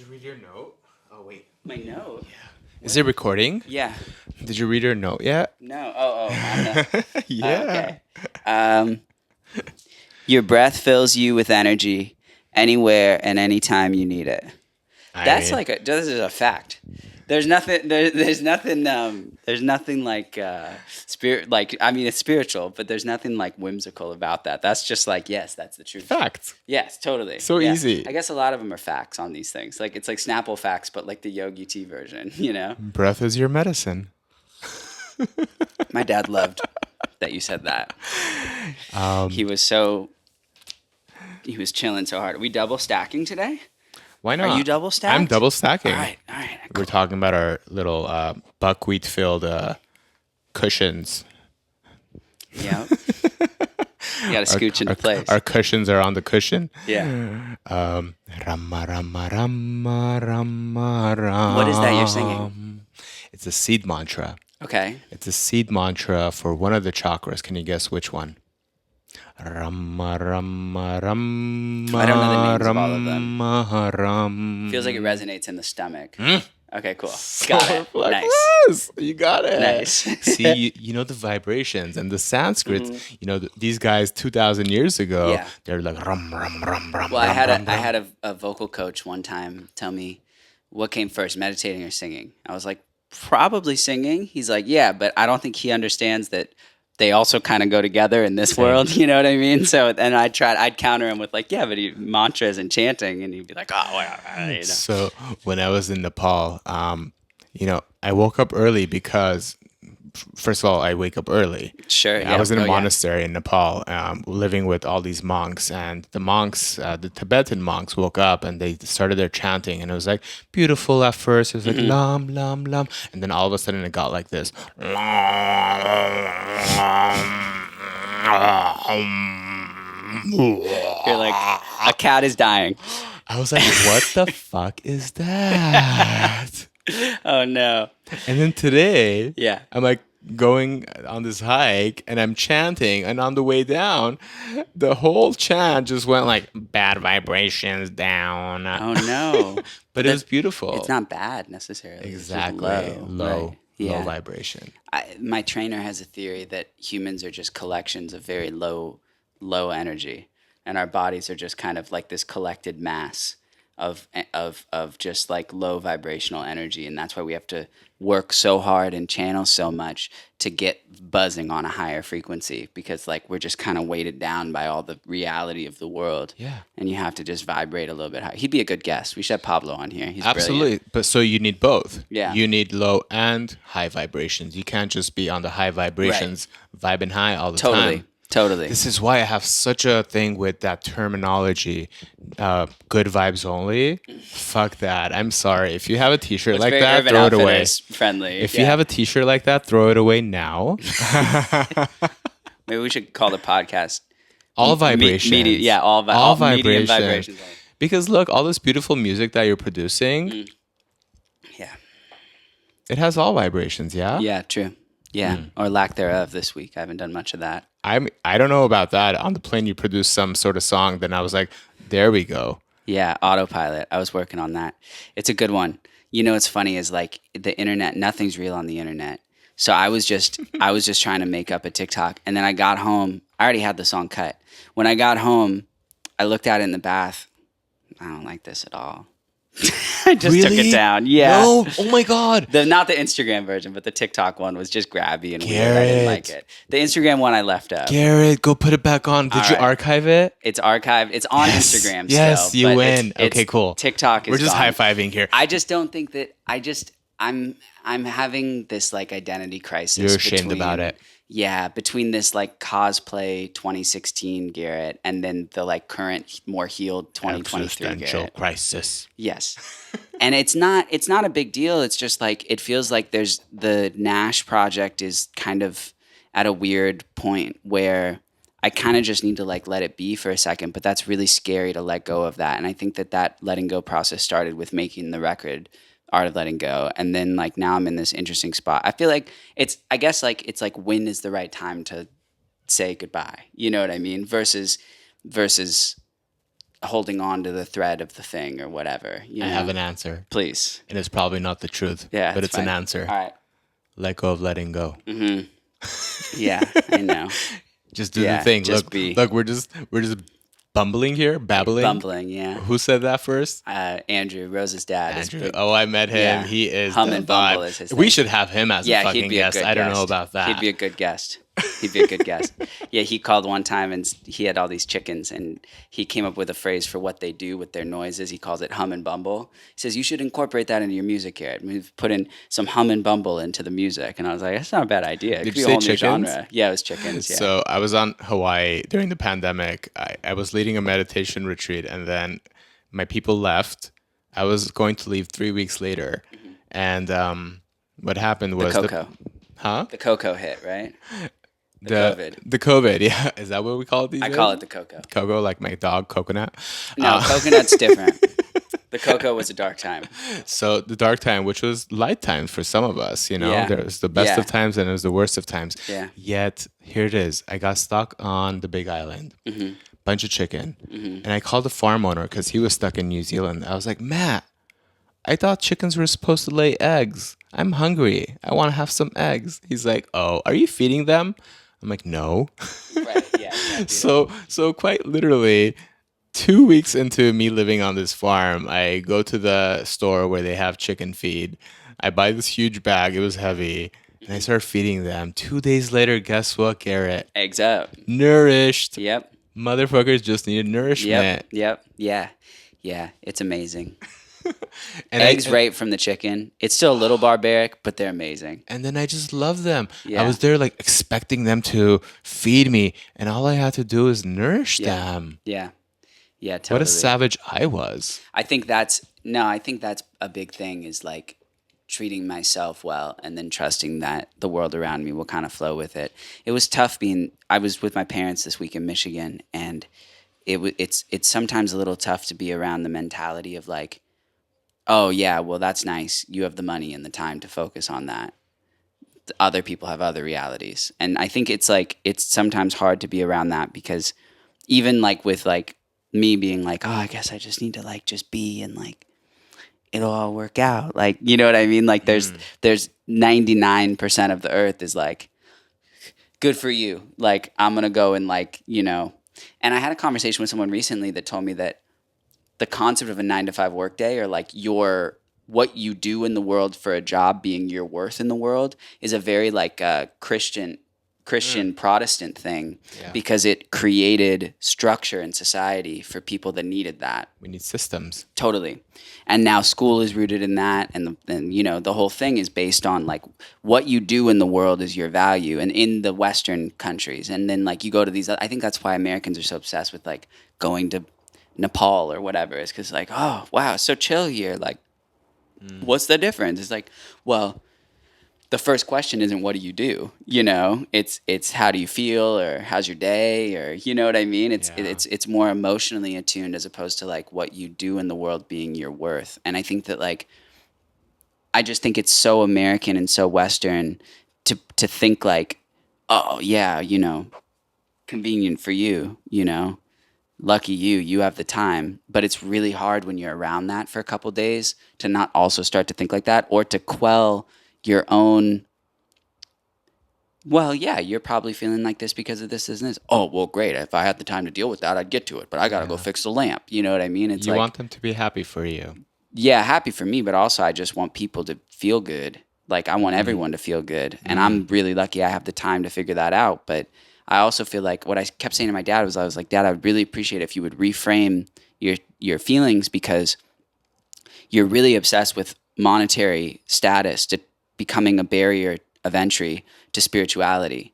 you read your note? Oh, wait. My note? Yeah. Is it recording? Yeah. Did you read your note yet? No. Oh, on the... Yeah. okay. Your breath fills you with energy anywhere and anytime you need it. This is a fact. There's nothing. There's nothing. There's nothing like spirit. Like, I mean, it's spiritual, but there's nothing like whimsical about that. That's just like, yes, that's the truth. Facts. Yes, totally. So yeah. easy. I guess a lot of them are facts on these things. Like, it's like Snapple facts, but like the Yogi Tea version. You know. Breath is your medicine. My dad loved that you said that. He was chilling so hard. Are we double stacking today? Why not? Are you double stacked? I'm double stacking. All right. Cool. We're talking about our little buckwheat-filled cushions. Yeah. You got to scooch into place. Our cushions are on the cushion. Yeah. Rama, rama, rama, rama, rama. What is that you're singing? It's a seed mantra. Okay. It's a seed mantra for one of the chakras. Can you guess which one? Rama, rama, rama. I don't know the names of all of them. Ram. Feels like it resonates in the stomach. Okay, cool. So Got it. like, Nice. Yes, you got it. Nice. See, you know the vibrations and the Sanskrit. You know these guys 2,000 years ago. Yeah. They're like rum rum rum rum. Well, rum, I rum, had a vocal coach one time tell me what came first, meditating or singing. I was like, probably singing. He's like, yeah, but I don't think he understands that they also kind of go together in this world. You know what I mean? So, and I'd counter him with like, yeah, but mantras and chanting, and he'd be like, oh, well, you know. So when I was in Nepal, you know, I woke up early because, first of all, I wake up early. Sure. I was in a monastery in Nepal, living with all these monks, and the monks, the Tibetan monks, woke up and they started their chanting, and it was like beautiful at first. It was like lam lam lam, and then all of a sudden it got like this. You're like, a cat is dying. I was like, what the fuck is that? Oh no. And then today, Yeah. I'm like going on this hike and I'm chanting, and on the way down, the whole chant just went like bad vibrations down. Oh no. But it was beautiful. It's not bad necessarily. Exactly. It's just Low right? Yeah. low vibration. My trainer has a theory that humans are just collections of very low energy, and our bodies are just kind of like this collected mass of just like low vibrational energy, and that's why we have to work so hard and channel so much to get buzzing on a higher frequency, because like we're just kind of weighted down by all the reality of the world. Yeah. And you have to just vibrate a little bit higher. He'd be a good guest. We should have Pablo on here. He's Absolutely. brilliant. But so you need both. Yeah. You need low and high vibrations. You can't just be on the high vibrations, vibing high all the time. Totally. This is why I have such a thing with that terminology, good vibes only. Fuck that. I'm sorry. If you have a t-shirt like that, throw it away. Friendly. If you have a t-shirt like that, throw it away now. Maybe we should call the podcast All vibrations. all vibrations. medium vibrations. Because look, all this beautiful music that you're producing, Yeah. it has all vibrations, yeah? Yeah, true. Yeah, or lack thereof this week. I haven't done much of that. I don't know about that. On the plane, you produced some sort of song. Then I was like, there we go. Yeah, autopilot. I was working on that. It's a good one. You know what's funny is like the internet, nothing's real on the internet. So I was just trying to make up a TikTok, and then I got home. I already had the song cut. When I got home, I looked at it in the bath. I don't like this at all. I just took it down. Yeah. No. Oh my God. Not the Instagram version, but the TikTok one was just grabby and weird. I didn't like it. The Instagram one I left up. Garrett, go put it back on. Did you archive it? It's archived. It's on Instagram still. Yes, you win. Okay, cool. TikTok is We're just gone. high-fiving here. I just don't think that I'm having this like identity crisis. You're ashamed about it. Yeah, between this like cosplay 2016 Garrett and then the like current more healed 2023 Existential Garrett. crisis. Yes. And it's not a big deal. It's just like it feels like there's the Gnash project is kind of at a weird point where I kind of just need to like let it be for a second, but that's really scary to let go of that. And I think that letting go process started with making the record Art of Letting Go, and then like now I'm in this interesting spot. I feel like it's like when is the right time to say goodbye? You know what I mean? Versus holding on to the thread of the thing or whatever. I have an answer. Please. And it's probably not the truth. Yeah, but it's fine. an answer. All right. Let go of letting go. Yeah, I know. Just do the thing. Look, we're just bumbling here, babbling. Bumbling, yeah. Who said that first? Andrew, Rose's dad. Andrew. Oh, I met him. Yeah. He is Hum the and bumble vibe. is his We thing. should have him as a fucking he'd be a guest. good I don't guest. know about that. He'd be a good guest. He'd be a good guest. Yeah, he called one time and he had all these chickens and he came up with a phrase for what they do with their noises. He calls it hum and bumble. He says, you should incorporate that into your music, Garrett. We've put in some hum and bumble into the music. And I was like, that's not a bad idea. It could be a whole new genre. Yeah, it was chickens. Yeah. So I was on Hawaii during the pandemic. I was leading a meditation retreat and then my people left. I was going to leave 3 weeks later. And what happened was... The cocoa. Huh? The cocoa hit, right? COVID. The COVID, yeah. Is that what we call it these days? I call it the cocoa. Cocoa, like my dog, Coconut? No, coconut's different. The cocoa was a dark time. So the dark time, which was light times for some of us, Yeah. there was the best of times and it was the worst of times. Yeah. Yet, here it is. I got stuck on the Big Island. Bunch of chicken. And I called the farm owner because he was stuck in New Zealand. I was like, Matt, I thought chickens were supposed to lay eggs. I'm hungry. I want to have some eggs. He's like, oh, are you feeding them? I'm like, no. Right, yeah. So quite literally, 2 weeks into me living on this farm, I go to the store where they have chicken feed. I buy this huge bag. It was heavy. And I start feeding them. 2 days later, guess what, Garrett? Eggs up. Nourished. Yep. Motherfuckers just needed nourishment. Yep. Yeah. It's amazing. And Eggs right from the chicken. It's still a little barbaric, but they're amazing. And then I just love them. Yeah. I was there like expecting them to feed me. And all I had to do is nourish them. Yeah, totally. What a savage I was. I think that's a big thing is like treating myself well and then trusting that the world around me will kind of flow with it. It was tough I was with my parents this week in Michigan and it's sometimes a little tough to be around the mentality of like, oh yeah, well that's nice. You have the money and the time to focus on that. Other people have other realities. And I think it's sometimes hard to be around that because even like with like me being like, oh, I guess I just need to like just be and like it'll all work out. Like, you know what I mean? Like there's 99% of the earth is like, good for you. Like I'm going to go and like, and I had a conversation with someone recently that told me that the concept of a 9-to-5 workday or like what you do in the world for a job being your worth in the world is a very like Christian Protestant thing because it created structure in society for people that needed that. We need systems. Totally. And now school is rooted in that and the whole thing is based on like what you do in the world is your value and in the Western countries. And then like you go to these, I think that's why Americans are so obsessed with like going to Nepal or whatever is because like, oh wow, it's so chill here. Like, what's the difference? It's like, well, the first question isn't what do you do? It's how do you feel or how's your day or you know what I mean? It's more emotionally attuned as opposed to like what you do in the world being your worth. And I think that like, I just think it's so American and so Western to think like, oh yeah, convenient for you, lucky you have the time. But it's really hard when you're around that for a couple of days to not also start to think like that or to quell your own, well, yeah, you're probably feeling like this because of this, and this. Oh, well, great. If I had the time to deal with that, I'd get to it. But I got to go fix the lamp. You know what I mean? It's you want them to be happy for you. Yeah, happy for me, but also I just want people to feel good. Like I want everyone to feel good. And I'm really lucky I have the time to figure that out. But I also feel like what I kept saying to my dad was I was like, Dad, I would really appreciate if you would reframe your feelings because you're really obsessed with monetary status to becoming a barrier of entry to spirituality.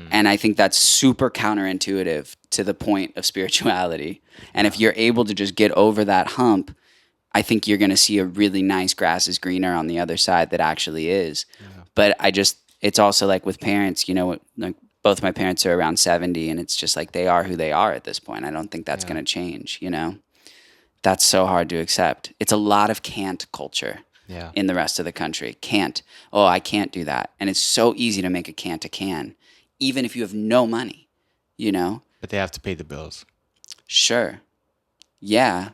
And I think that's super counterintuitive to the point of spirituality. And if you're able to just get over that hump, I think you're going to see a really nice grass is greener on the other side that actually is. Yeah. But it's also like with parents, like both my parents are around 70 and it's just like they are who they are at this point. I don't think that's going to change, That's so hard to accept. It's a lot of can't culture. Yeah. In the rest of the country. Can't. Oh, I can't do that. And it's so easy to make a can't a can, even if you have no money, But they have to pay the bills. Sure. Yeah,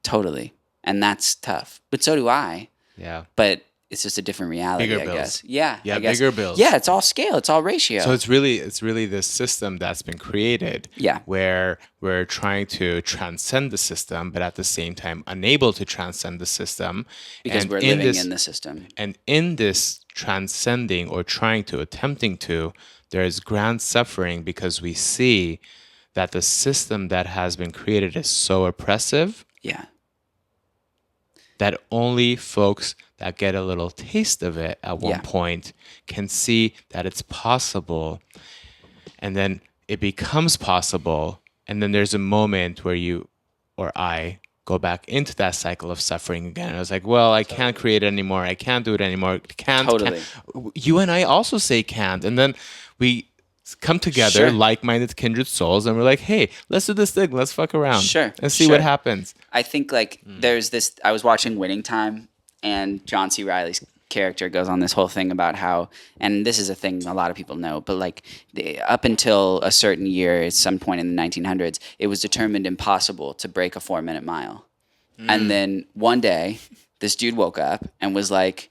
totally. And that's tough. But so do I. Yeah. But it's just a different reality, Bigger I bills. guess. Yeah, Yeah, I guess. bigger bills. Yeah, it's all scale. It's all ratio. So it's really this system that's been created Yeah. where we're trying to transcend the system, but at the same time unable to transcend the system. Because And we're living in the system. And in this transcending or attempting to, there is grand suffering because we see that the system that has been created is so oppressive. Yeah. That only folks that get a little taste of it at one point can see that it's possible. And then it becomes possible. And then there's a moment where you or I go back into that cycle of suffering again. And I was like, well, I can't create it anymore. I can't do it anymore. Can't. You and I also say can't. And then we come together, like-minded kindred souls, and we're like, hey, let's do this thing. Let's fuck around and see what happens. I think like there's this, I was watching Winning Time, and John C. Reilly's character goes on this whole thing about how, and this is a thing a lot of people know, but like up until a certain year, at some point in the 1900s, it was determined impossible to break a 4-minute mile. And then one day, this dude woke up and was like,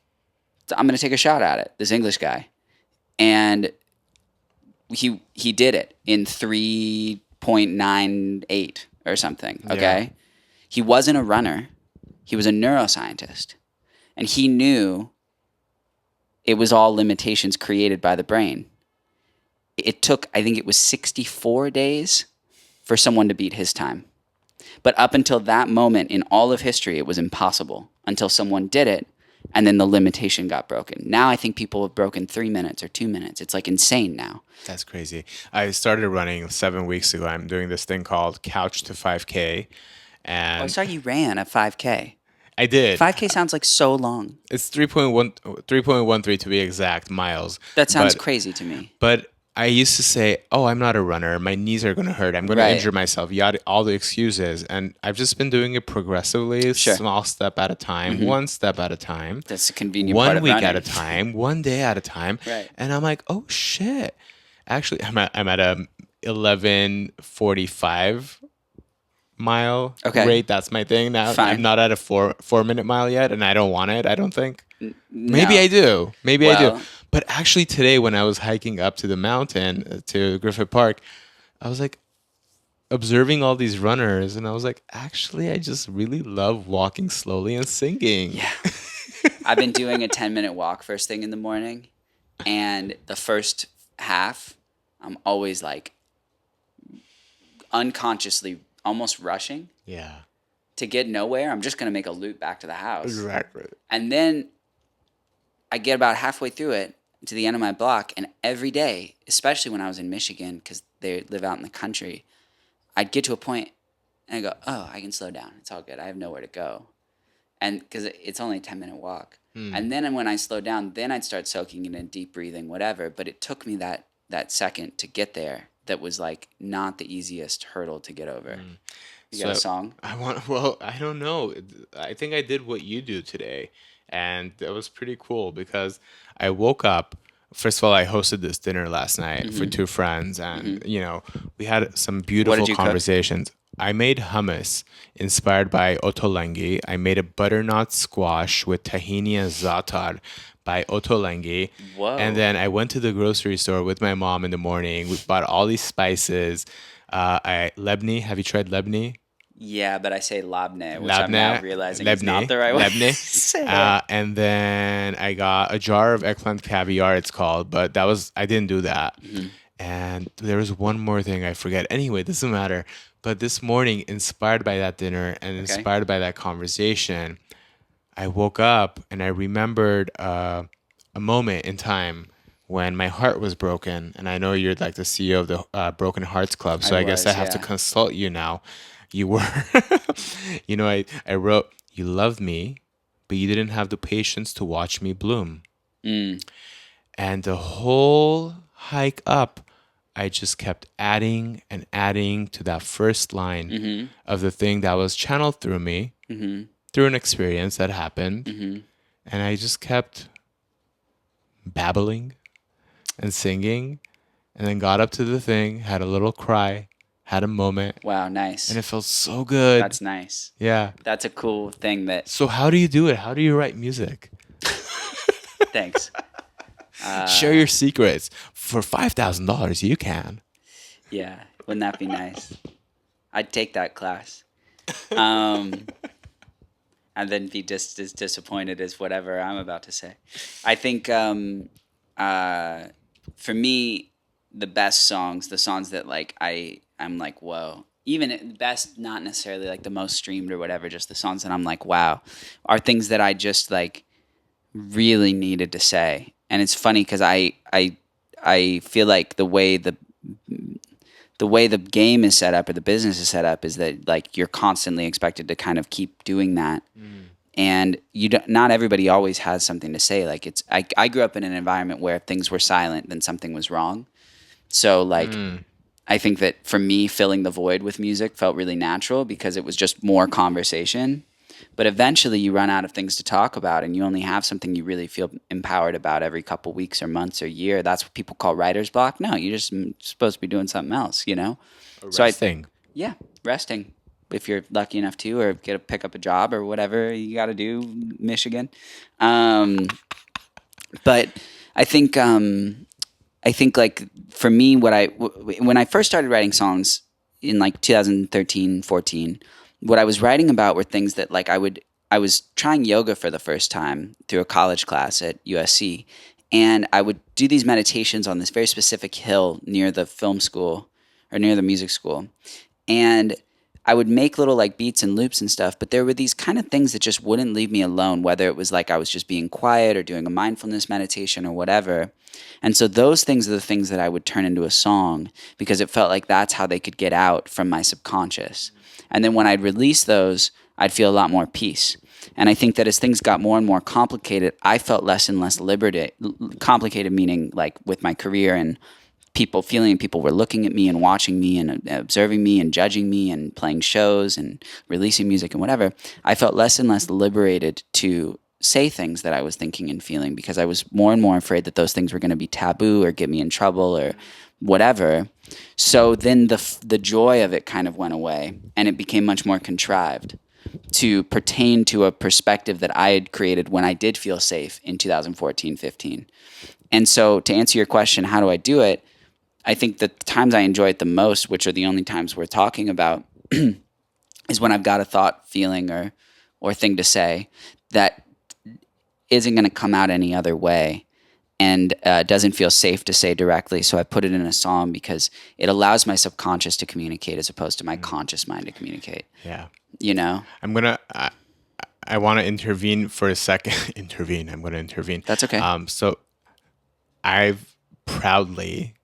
I'm going to take a shot at it, this English guy. And he did it in 3.98 or something, okay? Yeah. He wasn't a runner. He was a neuroscientist. And he knew it was all limitations created by the brain. It took, I think it was 64 days for someone to beat his time. But up until that moment in all of history, it was impossible until someone did it, and then the limitation got broken. Now I think people have broken 3 minutes or 2 minutes. It's like insane now. That's crazy. I started running 7 weeks ago. I'm doing this thing called Couch to 5K. And I saw you ran a 5K. I did. 5K sounds like so long. It's 3.13 to be exact miles. That sounds crazy to me. But I used to say, oh, I'm not a runner. My knees are going to hurt. I'm going to injure myself. All the excuses. And I've just been doing it progressively, small step at a time, one step at a time. That's a convenient part of running. 1 week at a time, 1 day at a time. Right. And I'm like, oh, shit. Actually, I'm at a 11:45 mile rate. That's my thing now. Fine. I'm not at a 4-minute mile yet, and I don't want it, I don't think. Maybe I do. Maybe I do. But actually today when I was hiking up to the mountain, to Griffith Park, I was like observing all these runners, and I was like, actually, I just really love walking slowly and singing. Yeah. I've been doing a 10-minute walk first thing in the morning, and the first half, I'm always like unconsciously almost rushing. Yeah. To get nowhere, I'm just going to make a loop back to the house. Exactly. And then I get about halfway through it to the end of my block, and every day, especially when I was in Michigan, because they live out in the country, I'd get to a point and I go, oh, I can slow down. It's all good. I have nowhere to go. And because it's only a 10-minute walk. And then when I slowed down, then I'd start soaking in deep breathing, whatever. But it took me that second to get there. That was like not the easiest hurdle to get over. You got a song? I don't know. I think I did what you do today. And that was pretty cool because I woke up. First of all, I hosted this dinner last night for 2 friends. And, we had some beautiful conversations. Cook? I made hummus inspired by ottolenghi. I made a butternut squash with tahini and za'atar by ottolenghi. Whoa. And then I went to the grocery store with my mom in the morning. We bought all these spices. Lebni. Have you tried lebni? Yeah, but I say labne, which I'm now realizing is not the right way to say it. And then I got a jar of eggplant caviar, it's called, but I didn't do that. And there was one more thing I forget. Anyway, it doesn't matter. But this morning, inspired by that dinner and inspired by that conversation, I woke up and I remembered a moment in time when my heart was broken. And I know you're like the CEO of the Broken Hearts Club, so I guess I have to consult you now. You were, I wrote, you loved me, but you didn't have the patience to watch me bloom. And the whole hike up, I just kept adding and adding to that first line of the thing that was channeled through me, through an experience that happened. And I just kept babbling and singing, and then got up to the thing, had a little cry, had a moment, Wow, and nice. it felt so good. That's nice. Yeah. That's a cool thing that, So how do you do it? How do you write music? thanks. Share your secrets. For $5,000, you can. Yeah, wouldn't that be nice? I'd take that class. Um, and then be just as disappointed as whatever I'm about to say. I think for me, the best songs, the songs that like I'm like, whoa. Even at best, not necessarily like the most streamed or whatever, just the songs that I'm like, wow, are things that I just like really needed to say. And it's funny because I feel like the way the game is set up or the business is set up is that like you're constantly expected to kind of keep doing that. And you don't, not everybody always has something to say. Like I grew up in an environment where if things were silent, then something was wrong. So like I think that for me, filling the void with music felt really natural because it was just more conversation. But eventually you run out of things to talk about and you only have something you really feel empowered about every couple weeks or months or year. That's what people call writer's block. No, you're just supposed to be doing something else, you know? So Resting. yeah, resting if you're lucky enough to, or pick up a job or whatever you got to do, Michigan. Um, but I think like for me, when I first started writing songs in like 2013, 14, what I was writing about were things that like I was trying yoga for the first time through a college class at USC, and I would do these meditations on this very specific hill near the film school or near the music school, and I would make little like beats and loops and stuff, but there were these kind of things that just wouldn't leave me alone, whether it was like I was just being quiet or doing a mindfulness meditation or whatever. And so those things are the things that I would turn into a song because it felt like that's how they could get out from my subconscious. And then when I'd release those, I'd feel a lot more peace. And I think that as things got more and more complicated, I felt less and less liberated, complicated meaning like with my career and people were looking at me and watching me and observing me and judging me and playing shows and releasing music and whatever. I felt less and less liberated to say things that I was thinking and feeling because I was more and more afraid that those things were going to be taboo or get me in trouble or whatever. So then the joy of it kind of went away and it became much more contrived to pertain to a perspective that I had created when I did feel safe in 2014, 15. And so to answer your question, how do I do it? I think the times I enjoy it the most, which are the only times we're talking about, is when I've got a thought, feeling, or thing to say that isn't going to come out any other way and doesn't feel safe to say directly. So I put it in a song because it allows my subconscious to communicate as opposed to my conscious mind to communicate. Yeah. You know? I want to intervene for a second. I'm going to intervene. That's okay. So I've proudly,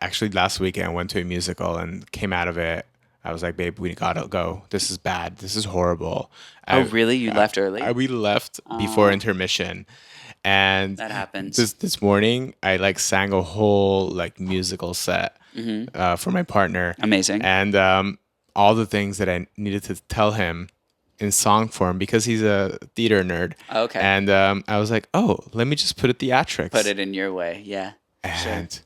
actually last weekend I went to a musical and came out of it. I was like, babe, we gotta go. This is bad. This is horrible. Oh, really? You left early? We left before intermission. And that happens. This morning, I like sang a whole like musical set for my partner. Amazing. And all the things that I needed to tell him in song form because he's a theater nerd. Okay. And I was like, oh, let me just put it theatrics. Put it in your way. Yeah. And sure.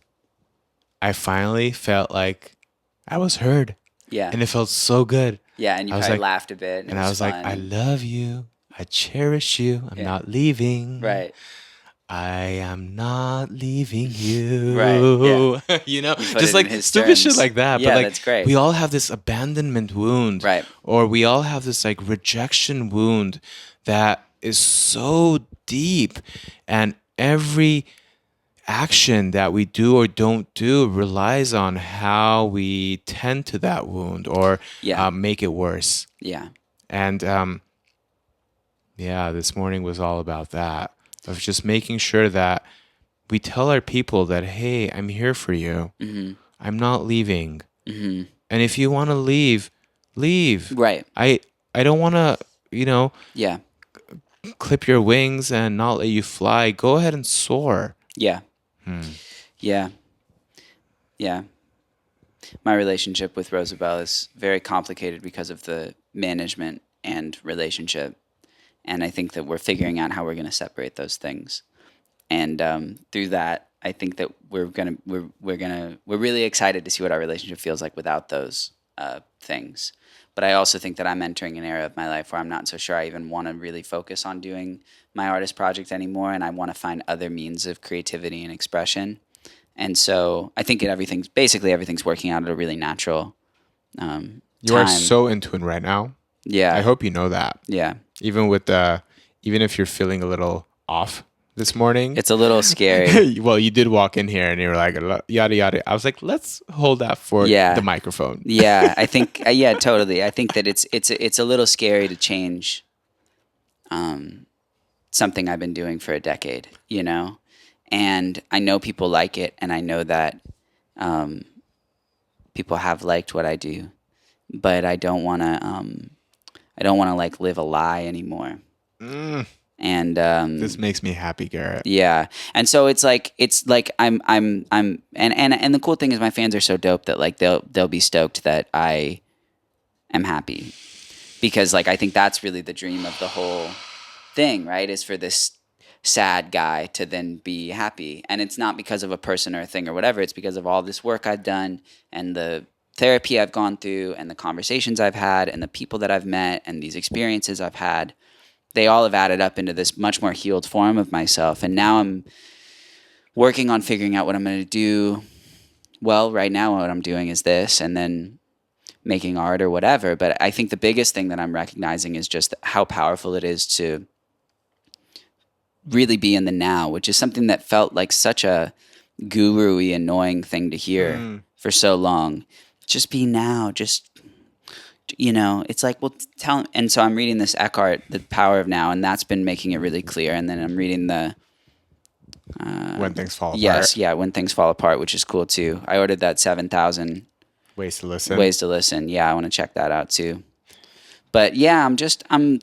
I finally felt like I was heard. Yeah. And it felt so good. Yeah, and you probably laughed a bit. And I was like, I love you. I cherish you. I'm not leaving. Right. I am not leaving you. Right. Yeah. You know, just like stupid shit like that. Yeah, but like, that's great. We all have this abandonment wound. Right. Or we all have this like rejection wound that is so deep. And every action that we do or don't do relies on how we tend to that wound or make it worse. Yeah. And this morning was all about that, of just making sure that we tell our people that, hey, I'm here for you. Mm-hmm. I'm not leaving. Mm-hmm. And if you want to leave, leave. Right. I don't want to, clip your wings and not let you fly. Go ahead and soar. Yeah. Yeah. Yeah. My relationship with Rosabelle is very complicated because of the management and relationship. And I think that we're figuring out how we're going to separate those things. And through that, I think that we're really excited to see what our relationship feels like without those things. But I also think that I'm entering an era of my life where I'm not so sure I even want to really focus on doing my artist project anymore, and I want to find other means of creativity and expression. And so I think everything's working out at a really natural You are time. so in tune right now. Yeah. I hope you know that. Yeah. Even if you're feeling a little off this morning. It's a little scary. Well, you did walk in here and you were like, yada, yada. I was like, let's hold that for the microphone. Yeah, I think, yeah, totally. I think that it's a little scary to change something I've been doing for a decade, you know? And I know people like it, and I know that people have liked what I do, but I don't want to like live a lie anymore. And this makes me happy, Garrett. Yeah, and so it's like I'm and the cool thing is my fans are so dope that like they'll be stoked that I am happy, because like I think that's really the dream of the whole thing, right? Is for this sad guy to then be happy, and it's not because of a person or a thing or whatever. It's because of all this work I've done and the therapy I've gone through and the conversations I've had and the people that I've met and these experiences I've had. They all have added up into this much more healed form of myself. And now I'm working on figuring out what I'm going to do. Well, right now what I'm doing is this, and then making art or whatever. But I think the biggest thing that I'm recognizing is just how powerful it is to really be in the now, which is something that felt like such a guru-y, annoying thing to hear for so long. Just be now, just... You know, it's like, well, tell him. And so I'm reading this Eckhart, The Power of Now, and that's been making it really clear. And then I'm reading the... When Things Fall Apart. Yes, yeah, When Things Fall Apart, which is cool too. I ordered that 7,000 Ways to Listen. Ways to Listen. Yeah, I want to check that out too. But yeah, I'm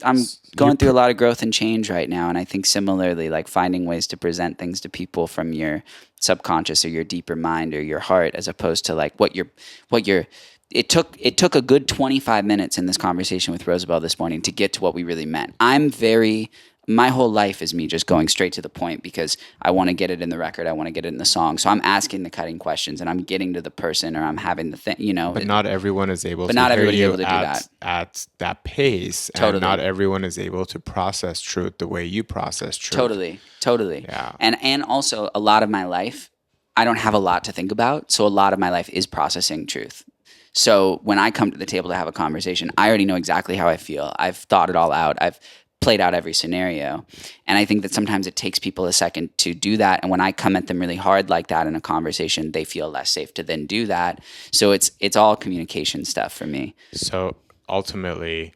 going through a lot of growth and change right now. And I think similarly, like finding ways to present things to people from your subconscious or your deeper mind or your heart, as opposed to like what you're... It took a good 25 minutes in this conversation with Rosabelle this morning to get to what we really meant. My whole life is me just going straight to the point because I want to get it in the record. I want to get it in the song. So I'm asking the cutting questions and I'm getting to the person, or I'm having the thing, you know. But not everyone is able to do that. At that pace. Totally. And not everyone is able to process truth the way you process truth. Totally. Yeah. And also a lot of my life, I don't have a lot to think about. So a lot of my life is processing truth. So when I come to the table to have a conversation, I already know exactly how I feel. I've thought it all out. I've played out every scenario. And I think that sometimes it takes people a second to do that. And when I come at them really hard like that in a conversation, they feel less safe to then do that. So it's all communication stuff for me. So ultimately,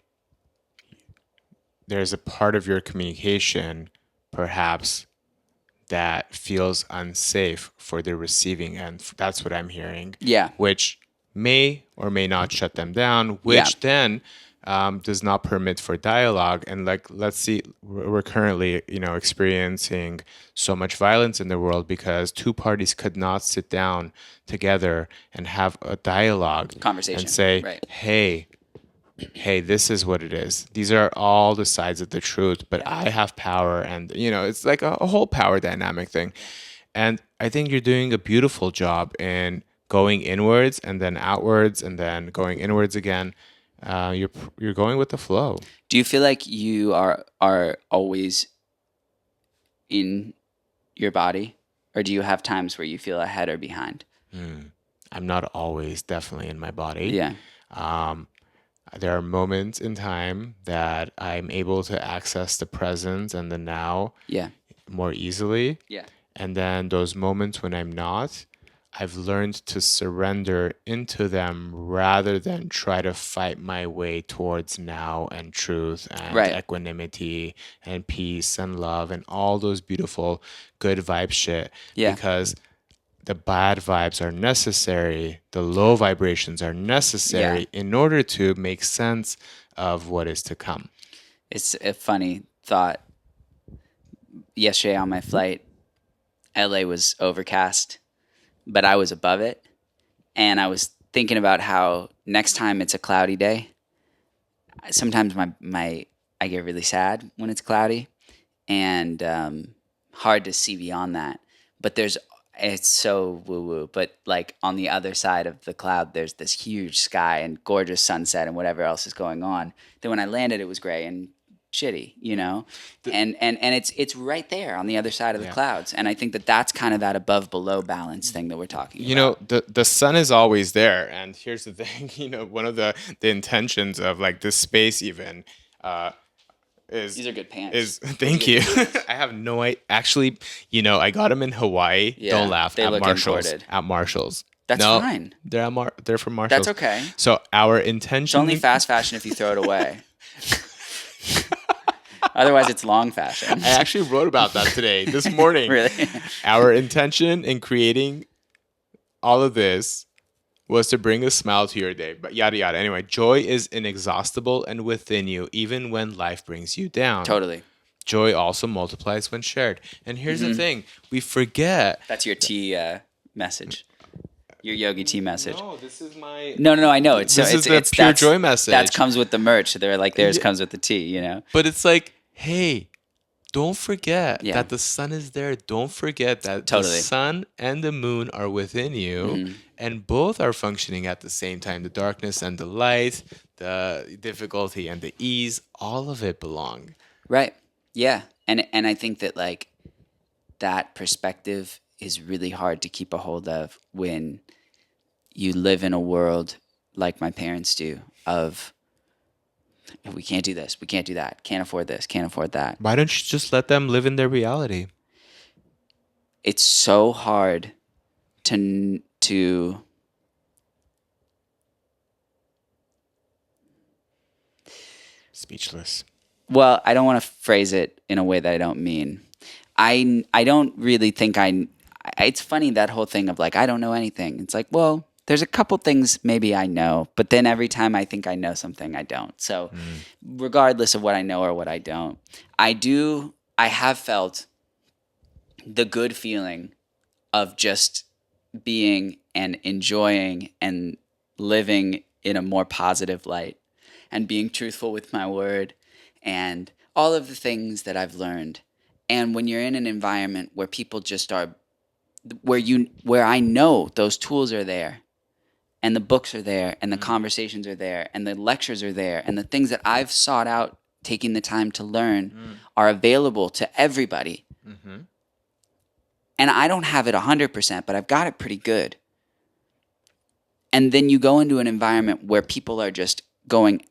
there's a part of your communication, perhaps, that feels unsafe for the receiving end. That's what I'm hearing. Yeah. Which may or may not shut them down, which then does not permit for dialogue. And like, let's see, we're currently, experiencing so much violence in the world because two parties could not sit down together and have a dialogue, conversation, and say, right. hey, this is what it is. These are all the sides of the truth, but I have power. And, it's like a whole power dynamic thing. And I think you're doing a beautiful job in going inwards and then outwards and then going inwards again. You're going with the flow. Do you feel like you are always in your body, or do you have times where you feel ahead or behind? I'm not always definitely in my body. Yeah. There are moments in time that I'm able to access the present and the now more easily. Yeah. And then those moments when I'm not, I've learned to surrender into them rather than try to fight my way towards now and truth and equanimity and peace and love and all those beautiful good vibe shit. Yeah. Because the bad vibes are necessary, the low vibrations are necessary in order to make sense of what is to come. It's a funny thought. Yesterday on my flight, LA was overcast, but I was above it. And I was thinking about how next time it's a cloudy day, sometimes I get really sad when it's cloudy and hard to see beyond that. But it's so woo woo. But like on the other side of the cloud, there's this huge sky and gorgeous sunset and whatever else is going on. Then when I landed, it was gray and shitty, you know, and it's right there on the other side of the Yeah. clouds. And I think that that's kind of that above below balance thing that we're talking You about. know, the sun is always there, and here's the thing. You know, one of the intentions of like this space even is These are good pants. is Where'd thank you you. get these pants? I have no idea. Actually, you know, I got them in Hawaii. Yeah, Don't laugh. they At look Marshalls. imported. At Marshalls. That's No, fine. they're from Marshalls. That's okay. So our It's intention. only fast fashion if you throw it away. Otherwise, it's long fashion. I actually wrote about that today, this morning. Really? Our intention in creating all of this was to bring a smile to your day, but yada yada. Anyway, joy is inexhaustible and within you, even when life brings you down. Totally. Joy also multiplies when shared. And here's Mm-hmm. the thing: we forget. That's your tea message. Your yogi tea message. No, this is my. No, I know. It's This so is the pure that's- joy message. That comes with the merch. They're like theirs Yeah. comes with the tea. You know. But it's like, hey, don't forget Yeah. that the sun is there. Don't forget that Totally. the sun and the moon are within you, Mm-hmm. and both are functioning at the same time. The darkness and the light, the difficulty and the ease, all of it belong. Right. Yeah. And I think that like that perspective is really hard to keep a hold of when you live in a world like my parents do of we can't do this, we can't do that, can't afford this, can't afford that. Why don't you just let them live in their reality? It's so hard to Speechless. well, I don't want to phrase it in a way that I don't mean. I don't really think it's funny that whole thing of like I don't know anything. It's like, well, there's a couple things maybe I know, but then every time I think I know something, I don't. So regardless of what I know or what I don't, I have felt the good feeling of just being and enjoying and living in a more positive light and being truthful with my word and all of the things that I've learned. And when you're in an environment where people just are where I know those tools are there and the books are there and the conversations are there and the lectures are there and the things that I've sought out taking the time to learn are available to everybody. And I don't have it 100%, but I've got it pretty good. And then you go into an environment where people are just going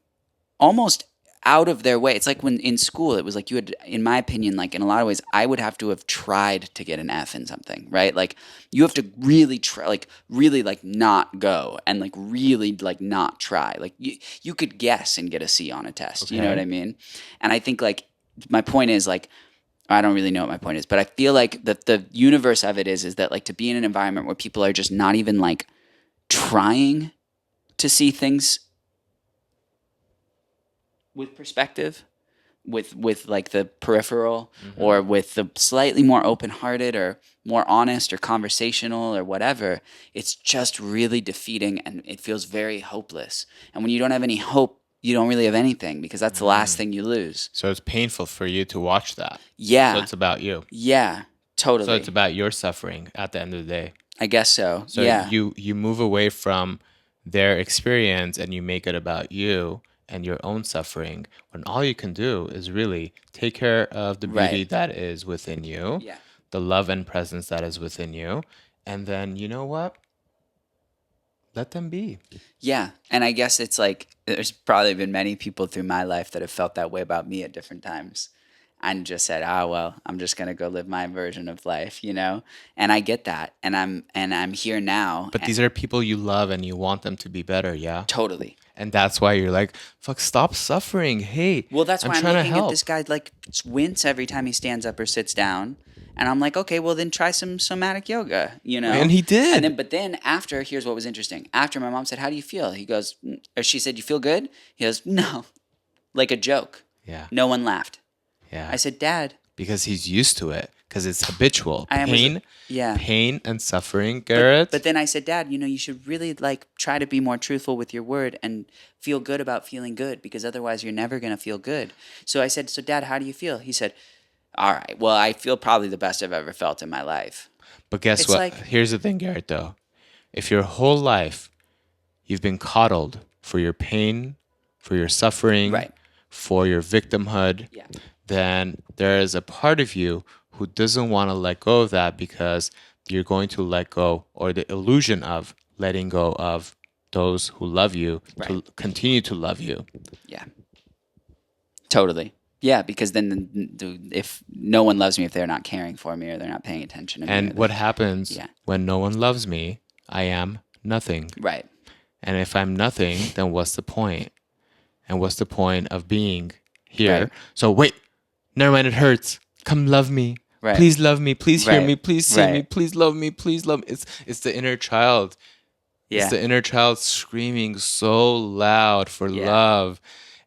almost out of their way. It's like when in school, it was like you had, in my opinion, like in a lot of ways, I would have to have tried to get an F in something, right? Like you have to really try, like really like not go and like really like not try. Like you could guess and get a C on a test. You know Okay. what I mean? And I think like my point is like, I don't really know what my point is, but I feel like the universe of it is that like to be in an environment where people are just not even like trying to see things with perspective, with like the peripheral or with the slightly more open-hearted or more honest or conversational or whatever, it's just really defeating and it feels very hopeless. And when you don't have any hope, you don't really have anything because that's the last thing you lose. So it's painful for you to watch that. Yeah. So it's about you. Yeah, totally. So it's about your suffering at the end of the day. I guess so. So yeah. you move away from their experience and you make it about you and your own suffering when all you can do is really take care of the beauty Right. that is within you, Yeah. the love and presence that is within you, and then you know what? Let them be. Yeah. And I guess it's like there's probably been many people through my life that have felt that way about me at different times and just said, well, I'm just gonna go live my version of life, you know? And I get that. And I'm here now. But these are people you love and you want them to be better, yeah? Totally. And that's why you're like, fuck, stop suffering. Hey, Well, that's why I'm trying to looking help. at this guy like wince every time he stands up or sits down. And I'm like, okay, well then try some somatic yoga, you know? And he did. But then after, here's what was interesting. After my mom said, how do you feel? He goes, or she said, you feel good? He goes, no. Like a joke. Yeah. No one laughed. Yeah. I said, Dad. Because he's used to it. Because it's habitual. I am- Pain, Yeah. pain and suffering, Garrett. But then I said, Dad, you should really like try to be more truthful with your word and feel good about feeling good because otherwise you're never going to feel good. So I said, so Dad, how do you feel? He said, all right, well, I feel probably the best I've ever felt in my life. But guess It's what? like, Here's the thing, Garrett, though. If your whole life you've been coddled for your pain, for your suffering, right. for your victimhood, Yeah. then there is a part of you who doesn't want to let go of that because you're going to let go, or the illusion of letting go of those who love you to Right. continue to love you. Yeah. Totally. Yeah, because then if no one loves me, if they're not caring for me or they're not paying attention to me. And what happens Yeah. when no one loves me? I am nothing. Right. And if I'm nothing, then what's the point? And what's the point of being here? Right. So wait, never mind, it hurts. Come love me. Right. Please love me. Please hear Right. me. Please see me. Right. Please love me. Please love me. It's the inner child. Yeah. It's the inner child screaming so loud for Yeah. love.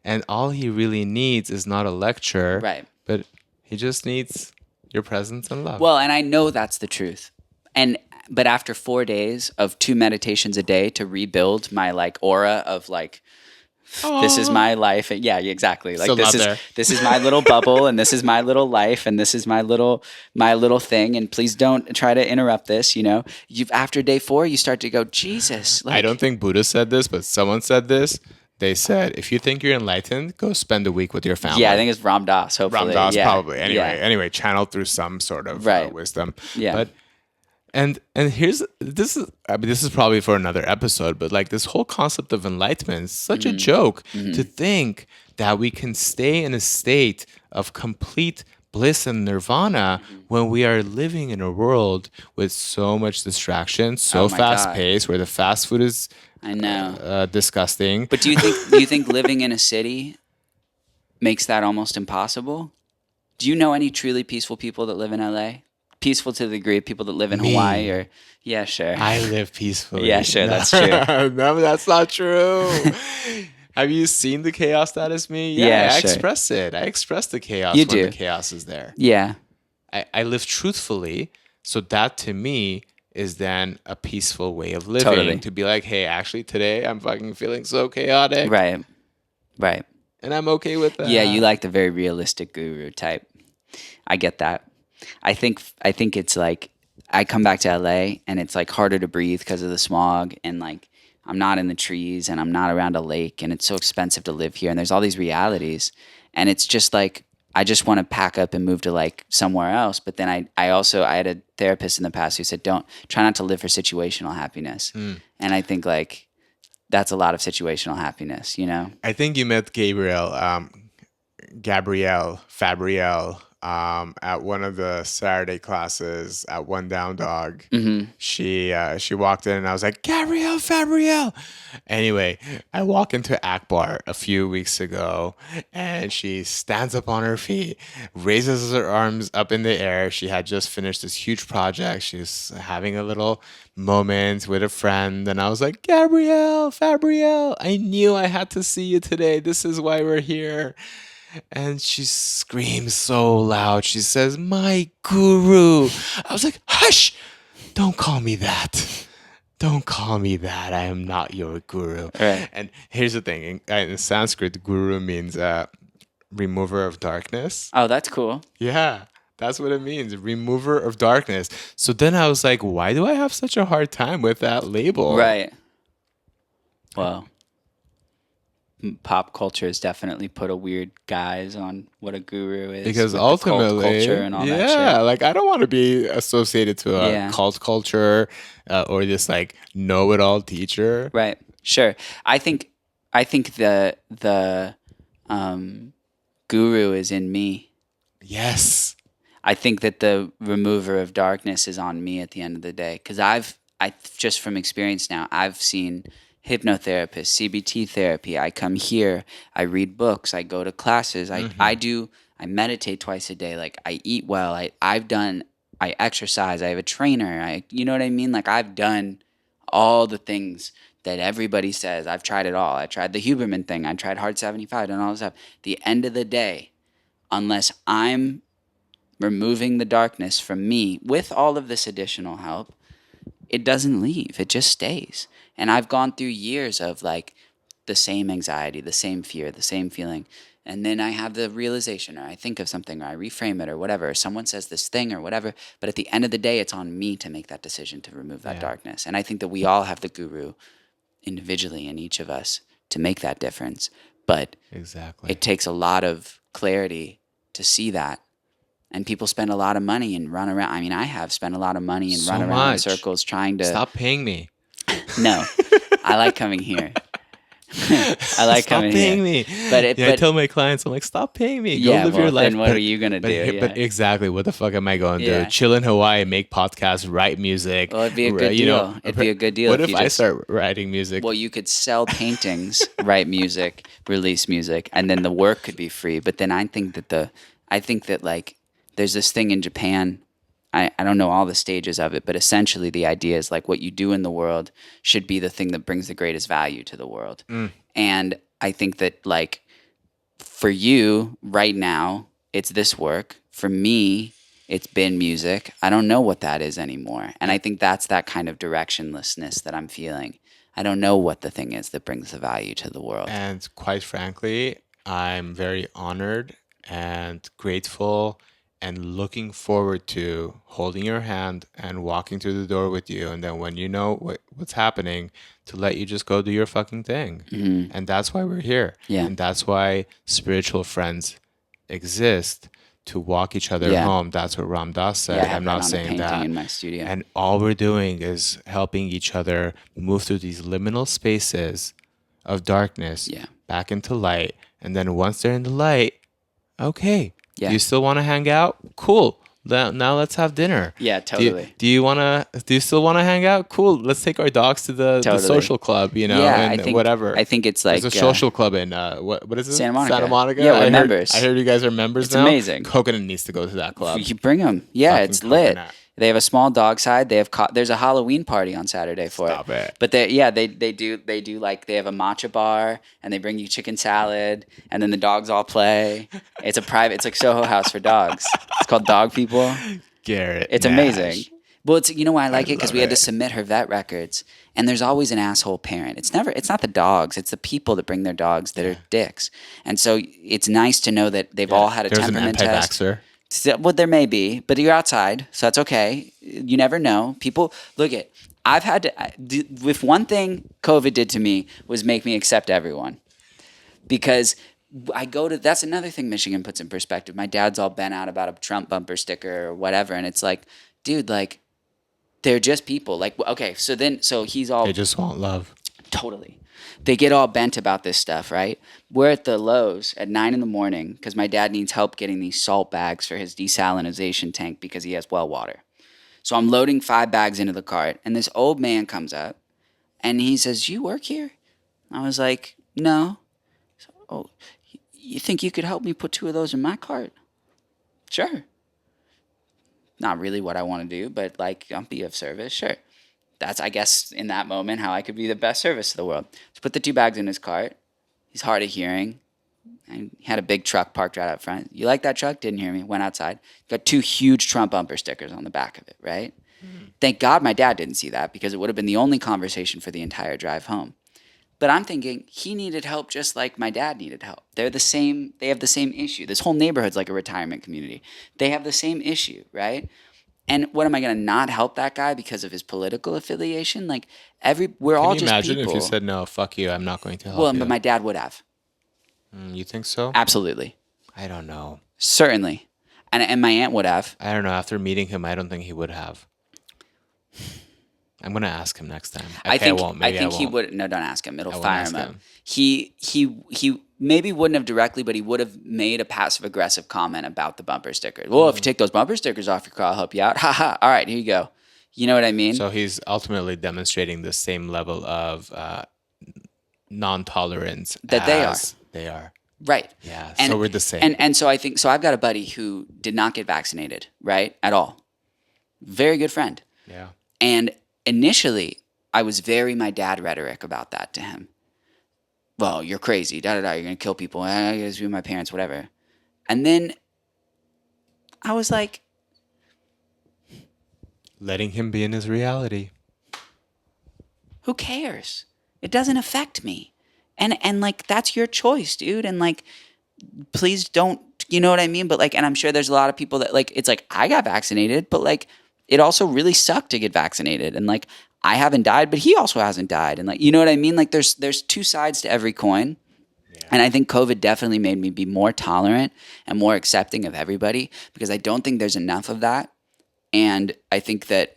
And all he really needs is not a lecture, Right. but he just needs your presence and love. Well, and I know that's the truth. But after 4 days of 2 meditations a day to rebuild my like aura of like, this is my life. And yeah, exactly. Like Still not there. this is my little bubble, and this is my little life, and this is my little thing. And please don't try to interrupt this. You know, after day 4, you start to go, Jesus. Like, I don't think Buddha said this, but someone said this. They said, if you think you're enlightened, go spend a week with your family. Yeah, I think it's Ram Dass. Hopefully, Ram Dass, yeah. probably. Yeah. Anyway, channeled through some sort of Right. wisdom. Yeah. But and this is probably for another episode, but like this whole concept of enlightenment is such a joke to think that we can stay in a state of complete bliss and nirvana when we are living in a world with so much distraction, so Oh my fast God. paced, where the fast food is I know. disgusting. But do you think living in a city makes that almost impossible? Do you know any truly peaceful people that live in LA? Peaceful to the degree of people that live in Me. Hawaii or yeah, sure. I live peacefully. Yeah, sure, that's true. No, that's not true. Have you seen the chaos that is me? Yeah, I sure. express it. I express the chaos You when do. the chaos is there. Yeah. I live truthfully. So that to me is then a peaceful way of living. Totally. To be like, hey, actually today I'm fucking feeling so chaotic. Right. Right. And I'm okay with that. Yeah, you like the very realistic guru type. I get that. I think it's like I come back to LA and it's like harder to breathe because of the smog, and like I'm not in the trees and I'm not around a lake, and it's so expensive to live here, and there's all these realities, and it's just like I just want to pack up and move to like somewhere else. But then I had a therapist in the past who said try not to live for situational happiness. And I think like that's a lot of situational happiness, you know? I think you met Gabrielle Fabrielle at one of the Saturday classes at One Down Dog. Mm-hmm. She walked in and I was like, Gabrielle Fabrielle. Anyway, I walk into Akbar a few weeks ago and she stands up on her feet, raises her arms up in the air. She had just finished this huge project. She was having a little moment with a friend and I was like, Gabrielle Fabrielle, I knew I had to see you today. This is why we're here. And she screams so loud. She says, my guru. I was like, hush, don't call me that. Don't call me that. I am not your guru. Right. And here's the thing. In Sanskrit, guru means remover of darkness. Oh, that's cool. Yeah, that's what it means. Remover of darkness. So then I was like, why do I have such a hard time with that label? Right. Well, pop culture has definitely put a weird guise on what a guru is. Because with the cult ultimately, culture and all that yeah, shit. like I don't want to be associated to a Yeah. cult culture or this like know-it-all teacher. Right. Sure. I think the guru is in me. Yes. I think that the remover of darkness is on me at the end of the day. Because I just from experience now, I've seen hypnotherapists, CBT therapy. I come here, I read books, I go to classes, I meditate twice a day. Like I eat well, I exercise, I have a trainer. You know what I mean? Like I've done all the things that everybody says. I've tried it all. I tried the Huberman thing. I tried Hard 75 and all this stuff. The end of the day, unless I'm removing the darkness from me with all of this additional help, it doesn't leave. It just stays. And I've gone through years of like the same anxiety, the same fear, the same feeling. And then I have the realization, or I think of something, or I reframe it, or whatever. Or someone says this thing, or whatever. But at the end of the day, it's on me to make that decision to remove that Yeah. darkness. And I think that we all have the guru individually in each of us to make that difference. But Exactly. it takes a lot of clarity to see that. And people spend a lot of money and run around. I mean, I have spent a lot of money and So run around in much. circles trying to. Stop paying me. No, I like coming here. I like Stop coming paying here. me. But I tell my clients, I'm like, stop paying me. Go Yeah, live well, your life. then what are you gonna do? But Yeah. exactly, what the fuck am I going to Yeah. do? Chill in Hawaii, make podcasts, write music. Well, it'd be a good you know, deal. It'd be a good deal What if if you I just- start writing music? Well, you could sell paintings, write music, release music, and then the work could be free. But then I think that like there's this thing in Japan. I don't know all the stages of it, but essentially the idea is like what you do in the world should be the thing that brings the greatest value to the world. And I think that like for you right now, it's this work. For me, it's been music. I don't know what that is anymore. And I think that's that kind of directionlessness that I'm feeling. I don't know what the thing is that brings the value to the world. And quite frankly, I'm very honored and grateful and looking forward to holding your hand and walking through the door with you. And then when you know what's happening, to let you just go do your fucking thing. And that's why we're here. Yeah. And that's why spiritual friends exist, to walk each other Yeah. home. That's what Ram Dass said. Yeah, I have I'm that not on a saying painting that. in my studio. And all we're doing is helping each other move through these liminal spaces of darkness Yeah. back into light. And then once they're in the light, okay, Yeah. do you still want to hang out? Cool. Now let's have dinner. Yeah, totally. Do you still want to hang out? Cool. Let's take our dogs to the Totally. social club, you know, Yeah, and I think- whatever. I think it's like, there's a social club in what is it? Santa Monica. Santa Monica. Yeah, we're I members. heard you guys are members It's now. amazing. Coconut needs to go to that club. You bring them. Yeah, Fucking it's lit. coconut. They have a small dog side. They have there's a Halloween party on Saturday for Stop it. But they do like they have a matcha bar and they bring you chicken salad and then the dogs all play. It's like Soho House for dogs. It's called Dog People. Garrett. It's Nash. amazing. Well, it's you know why I like it because love we had to it. submit her vet records, and there's always an asshole parent. It's not the dogs, it's the people that bring their dogs that are dicks. And so it's nice to know that they've all had a There's temperament an test. anti-vaxxer. Well, there may be, but you're outside, so that's okay. You never know. People look at. I've had to. If one thing COVID did to me was make me accept everyone, because I go to. That's another thing Michigan puts in perspective. My dad's all bent out about a Trump bumper sticker or whatever, and it's like, dude, like, they're just people. Like, okay, so he's all They just want love. totally. They get all bent about this stuff, right? We're at the Lowe's at 9 a.m. because my dad needs help getting these salt bags for his desalinization tank because he has well water. So I'm loading 5 bags into the cart, and this old man comes up, and he says, "You work here?" I was like, "No." So, "Oh, you think you could help me put 2 of those in my cart?" "Sure." Not really what I want to do, but like, I'll be of service. Sure. That's, I guess, in that moment, how I could be the best service to the world. So put the 2 bags in his cart. He's hard of hearing. And he had a big truck parked right up front. "You like that truck?" Didn't hear me. Went outside. Got 2 huge Trump bumper stickers on the back of it, right? Thank God my dad didn't see that because it would have been the only conversation for the entire drive home. But I'm thinking he needed help just like my dad needed help. They're the same. They have the same issue. This whole neighborhood's like a retirement community. They have the same issue, right? And what am I going to not help that guy because of his political affiliation? Like we're all Can you just imagine people. if you said, no, fuck you, I'm not going to help Well, you? but my dad would have. You think so? Absolutely. I don't know. Certainly. And my aunt would have. I don't know. After meeting him, I don't think he would have. I'm going to ask him next time. Okay, I think won't. Maybe he won't. would. No, don't ask him. It'll I won't fire ask him up. him. He maybe wouldn't have directly, but he would have made a passive aggressive comment about the bumper stickers. Well, if you take those bumper stickers off your car, I'll help you out. Ha ha. All right, here you go. You know what I mean? So he's ultimately demonstrating the same level of non-tolerance That they as they are. Right. Yeah, so we're the same. And so I think so. I've got a buddy who did not get vaccinated, right, at all. Very good friend. Yeah. And initially, I was very my dad rhetoric about that to him. Well, you're crazy. Da da da. You're gonna kill people. I gotta be with my parents. Whatever. And then I was like, Letting him be in his reality. who cares? It doesn't affect me. And like that's your choice, dude. And like please don't, you know what I mean? But like, and I'm sure there's a lot of people that like, it's like, I got vaccinated, but like, it also really sucked to get vaccinated. And like, I haven't died, but he also hasn't died. And like, you know what I mean? Like there's two sides to every coin. And I think COVID definitely made me be more tolerant and more accepting of everybody, because I don't think there's enough of that. And I think that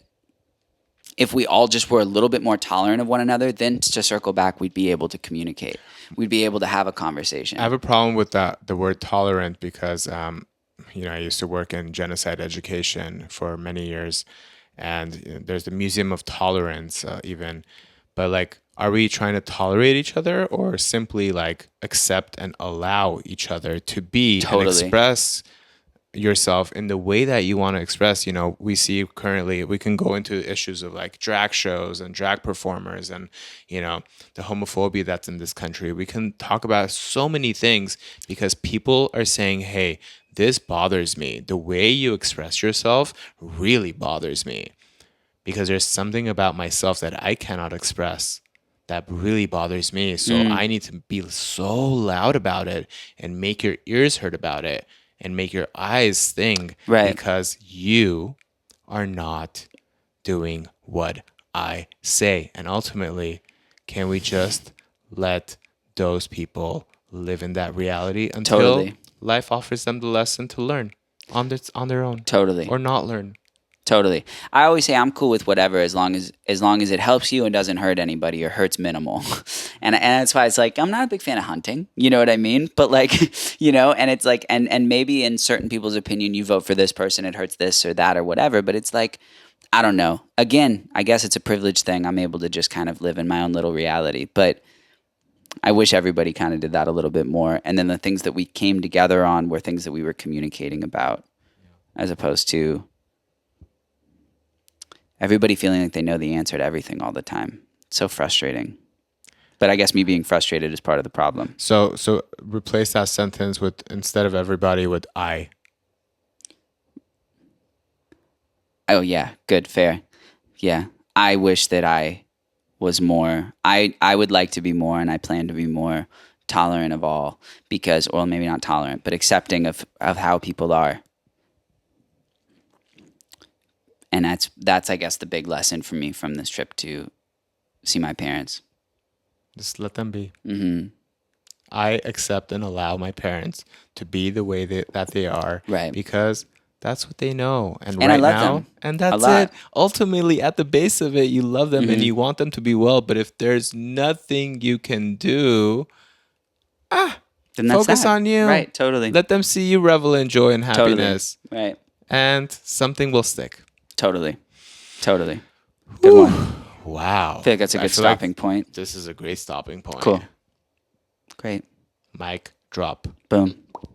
if we all just were a little bit more tolerant of one another, then to circle back, we'd be able to communicate. We'd be able to have a conversation. I have a problem with that, the word tolerant, because I used to work in genocide education for many years, and there's the Museum of Tolerance, even. But like, are we trying to tolerate each other, or simply like accept and allow each other to be and Totally. express yourself in the way that you want to express? We see currently, we can go into issues of like drag shows and drag performers, and the homophobia that's in this country. We can talk about so many things because people are saying, hey, this bothers me. The way you express yourself really bothers me, because there's something about myself that I cannot express that really bothers me. So I need to be so loud about it and make your ears hurt about it and make your eyes sting, Right. because you are not doing what I say. And ultimately, can we just let those people live in that reality until Totally. life offers them the lesson to learn on their own? Totally. Or not learn. Totally. I always say I'm cool with whatever, as long as it helps you and doesn't hurt anybody or hurts minimal. and that's why it's like, I'm not a big fan of hunting. You know what I mean? But like, and it's like, and maybe in certain people's opinion, you vote for this person, it hurts this or that or whatever. But it's like, I don't know. Again, I guess it's a privilege thing. I'm able to just kind of live in my own little reality. But I wish everybody kind of did that a little bit more. And then the things that we came together on were things that we were communicating about, as opposed to everybody feeling like they know the answer to everything all the time. It's so frustrating. But I guess me being frustrated is part of the problem. So replace that sentence with, instead of everybody, with I. Oh yeah, good, fair. Yeah. I wish that I was more, I would like to be more, and I plan to be more tolerant of all, because, or maybe not tolerant, but accepting of how people are. And that's I guess the big lesson for me from this trip to see my parents. Just let them be. I accept and allow my parents to be the way that they are, Right. because that's what they know. And I right love now, them and a that's lot. it. Ultimately, at the base of it, you love them and you want them to be well. But if there's nothing you can do, Then that's focus that. on you. Right, totally. Let them see you revel in joy and happiness. Totally. Right. And something will stick. Totally. Good one. Wow. I feel like that's a good stopping point. This is a great stopping point. Cool. Great. Mic drop. Boom. Cool.